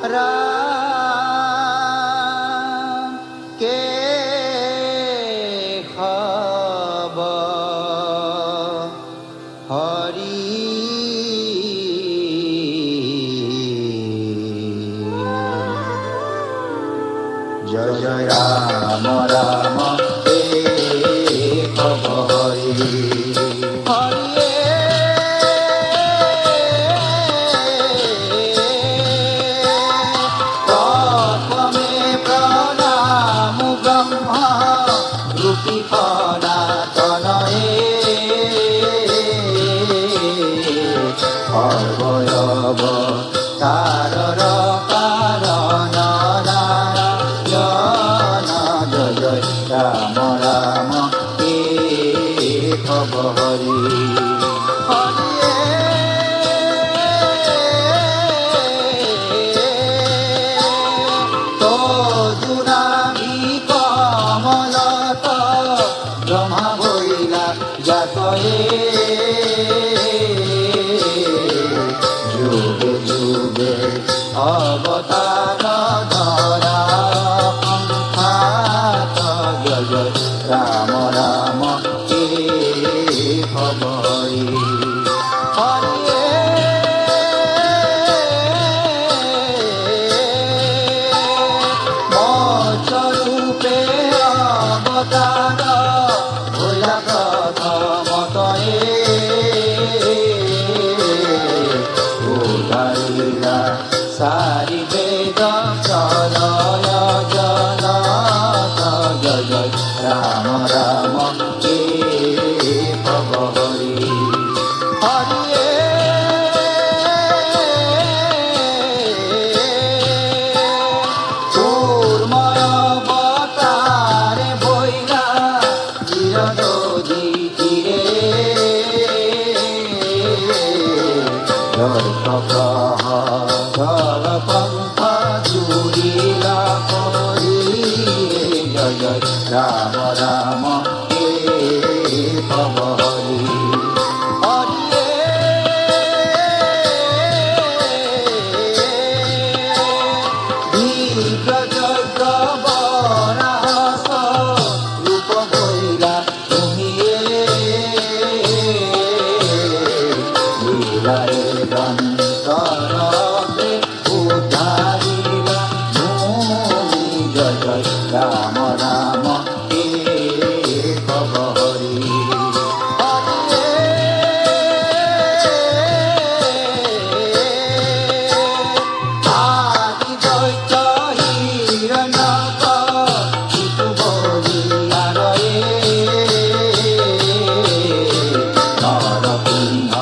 রাম কে খবর হরি জয় জয় রাম রাম কে খবর হরি তারর কারণ নারায়ণ জয় জয় রাম রাম কে খবর হরি তো জুনাবি কমলত ব্রহ্মা বইলা জাতয়ে যুগে যুগে অবতার ধরা পন্থাত জয় জয় রাম রাম কে খবর হরি মৎস্যরূপে অবতার হইলা প্রথমতয়ে উদারিলা সারি বেদ প্রলয় জনক জয় জয় রাম রাম কে খবর হরি কুর্ময় অবতারে বইলা চিরনদী তীরে প্রহর পন্থা জুড়িলা করি জয় জয় রাম রাম কে খবর হরি যজ্ঞ বরাস রূপ বইলা তুমিয়ে লীলায় দন্তরবে উদ্ধারিলা ভূমি জয় জয় রাম রাম কে খবর হরি আদি দৈত্য হিরণ্যক কিছু বলিয়া রয়ে নরপিংহ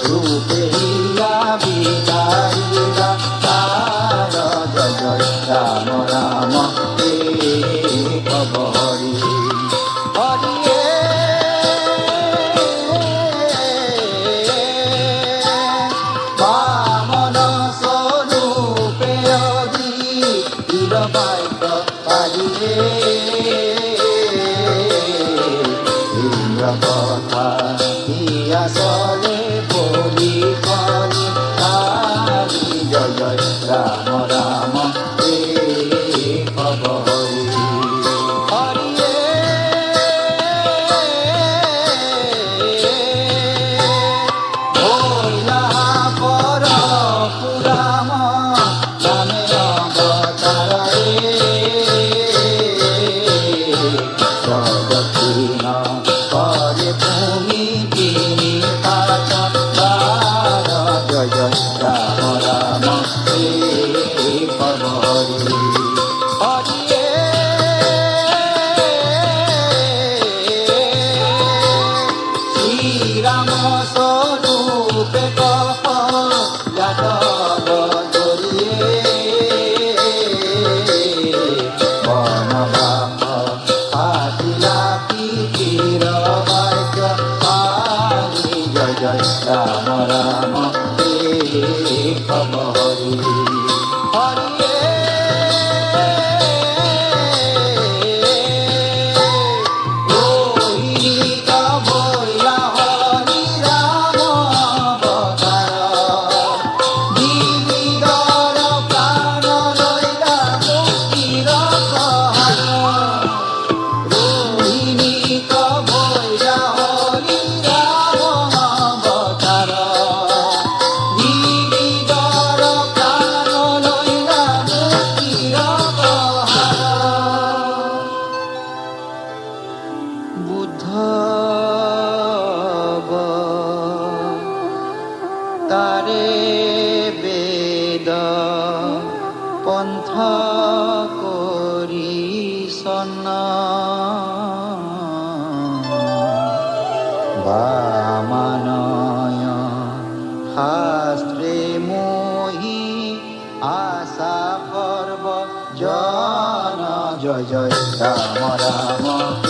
রূপে হিয়া বিদারিলা তার জয় জয় রাম রাম কে খবর হরি বামন স্বরূপে অধি বীরবাক্য পালিয়ে ইন্দ্র কথা ইয়া চলে বলি কলি কালি জয় জয় রাম রাম কে খবর হরি ভৈলা পর পুরাম নামে অবতারে দক্ষিণ করে ভূমি তিনি কাচ জয় জয় রাম রাম কে খবর হরি শ্রীরাম স্বরূপে কপ যাদব জড়িয়ে বনবাস পাতিলা পিতির বাক্য পানি জয় জয় রাম রাম কে খবর হরি পন্থ কৰিছন বামানয় শাস্ত্ৰে মোহি আশা সৰ্ব জন জয় জয় ৰাম ৰাম